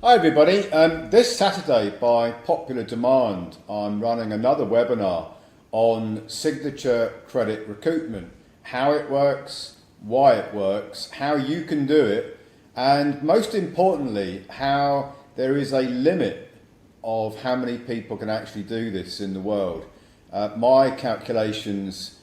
Hi everybody, this Saturday by popular demand I'm running another webinar on signature credit recoupment, how it works, why it works, how you can do it, and most importantly how there is a limit of how many people can actually do this in the world. My calculations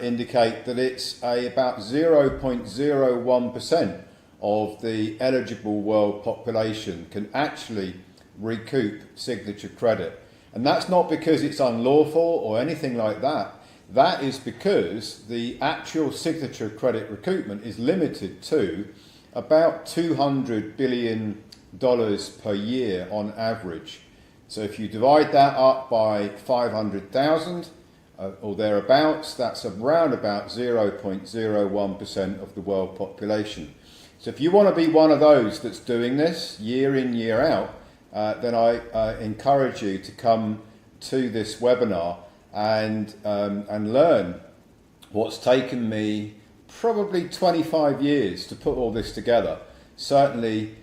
indicate that it's about 0.01% of the eligible world population can actually recoup signature credit. And that's not because it's unlawful or anything like that. That is because the actual signature credit recoupment is limited to about $200 billion per year on average. So if you divide that up by 500,000 or thereabouts, that's around about 0.01% of the world population. So if you want to be one of those that's doing this year in, year out, then I encourage you to come to this webinar and learn what's taken me probably 25 years to put all this together. Certainly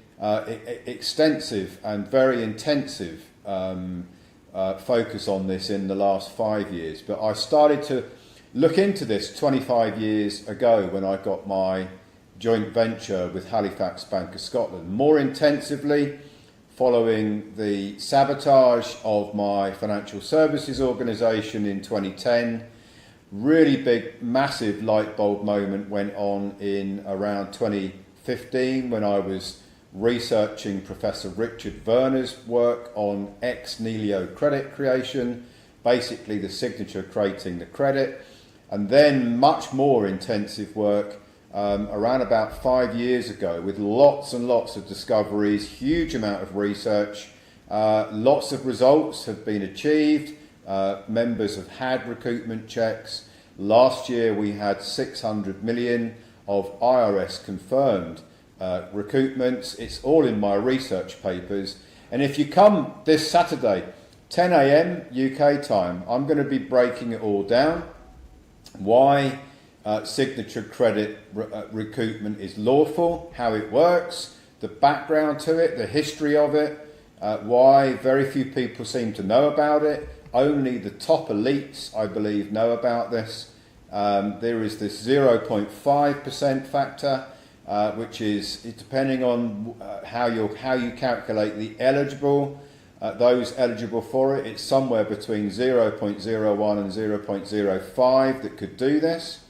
extensive and very intensive focus on this in the last 5 years. But I started to look into this 25 years ago when I got my joint venture with Halifax Bank of Scotland, more intensively following the sabotage of my financial services organisation in 2010. Really big, massive light bulb moment went on in around 2015 when I was researching Professor Richard Werner's work on ex-nihilo credit creation, basically the signature creating the credit, and then much more intensive work around about 5 years ago with lots and lots of discoveries, huge amount of research, lots of results have been achieved, members have had recoupment checks. Last year we had 600 million of IRS confirmed recoupments. It's all in my research papers, and if you come this Saturday 10 a.m. UK time, I'm going to be breaking it all down. Why signature credit recoupment is lawful, how it works, the background to it, the history of it, why very few people seem to know about it. Only the top elites, I believe, know about this. There is this 0.5% factor, which is depending on how you calculate the eligible, those eligible for it, it's somewhere between 0.01 and 0.05 that could do this.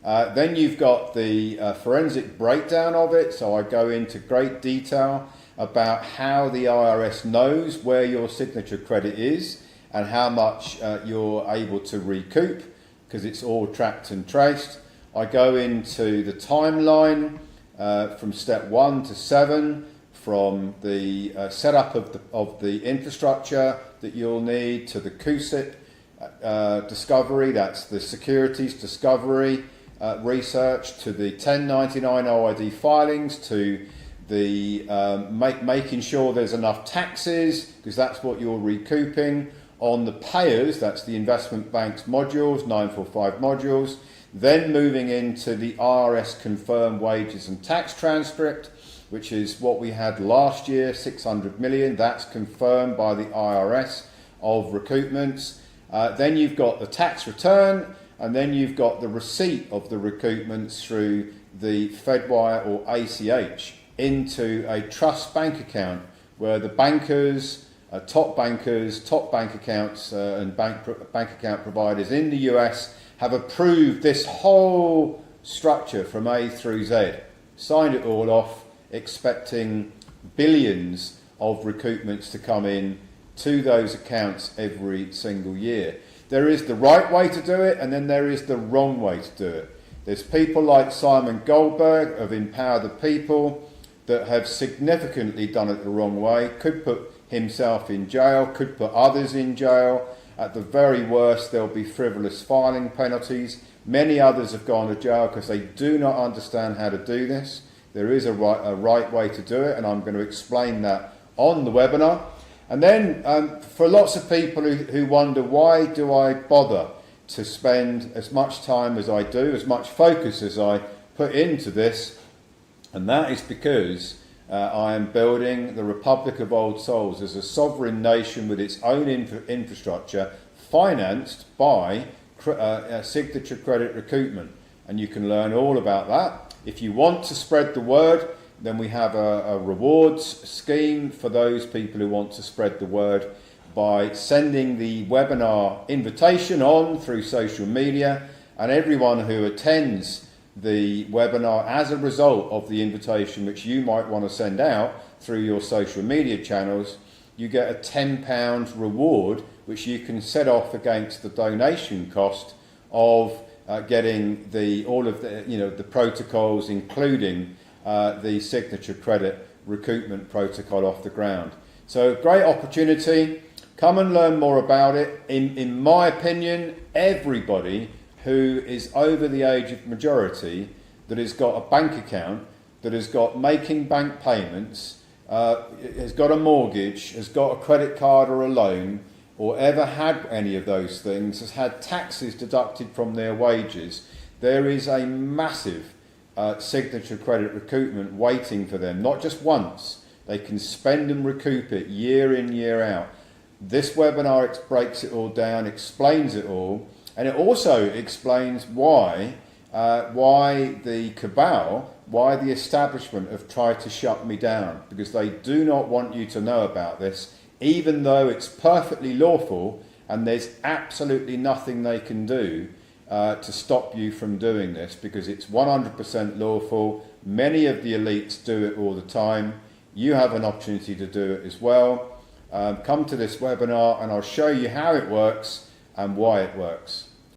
Then you've got the forensic breakdown of it, so I go into great detail about how the IRS knows where your signature credit is and how much you're able to recoup, because it's all tracked and traced. I go into the timeline from step 1 to 7, from the setup of the infrastructure that you'll need to the CUSIP discovery, that's the securities discovery research, to the 1099 OID filings, to the making sure there's enough taxes, because that's what you're recouping, on the payers, that's the investment bank's modules, 945 modules, then moving into the IRS confirmed wages and tax transcript, which is what we had last year, 600 million, that's confirmed by the IRS of recoupments. Then you've got the tax return, and then you've got the receipt of the recoupments through the Fedwire or ACH into a trust bank account where the bankers, top bank accounts and bank account providers in the US have approved this whole structure from A through Z, signed it all off, expecting billions of recoupments to come in to those accounts every single year. There is the right way to do it, and then there is the wrong way to do it. There's people like Simon Goldberg of Empower the People that have significantly done it the wrong way, could put himself in jail, could put others in jail. At the very worst, there'll be frivolous filing penalties. Many others have gone to jail because they do not understand how to do this. There is a right way to do it, and I'm going to explain that on the webinar. And then for lots of people who wonder, why do I bother to spend as much time as I do, as much focus as I put into this? And that is because I am building the Republic of Old Souls as a sovereign nation with its own infrastructure, financed by signature credit recoupment. And you can learn all about that. If you want to spread the word, then we have a rewards scheme for those people who want to spread the word by sending the webinar invitation on through social media, and everyone who attends the webinar as a result of the invitation which you might want to send out through your social media channels, you get a £10 reward which you can set off against the donation cost of getting all of the protocols, including the signature credit recoupment protocol off the ground. So great opportunity. Come and learn more about it. In my opinion, everybody who is over the age of majority, that has got a bank account, that has got making bank payments, has got a mortgage, has got a credit card or a loan, or ever had any of those things, has had taxes deducted from their wages, there is a massive signature credit recoupment waiting for them. Not just once, they can spend and recoup it year in, year out. This webinar breaks it all down, explains it all, and it also explains why the cabal, why the establishment have tried to shut me down, because they do not want you to know about this, even though it's perfectly lawful and there's absolutely nothing they can do to stop you from doing this, because it's 100% lawful. Many of the elites do it all the time. You have an opportunity to do it as well. Come to this webinar and I'll show you how it works and why it works.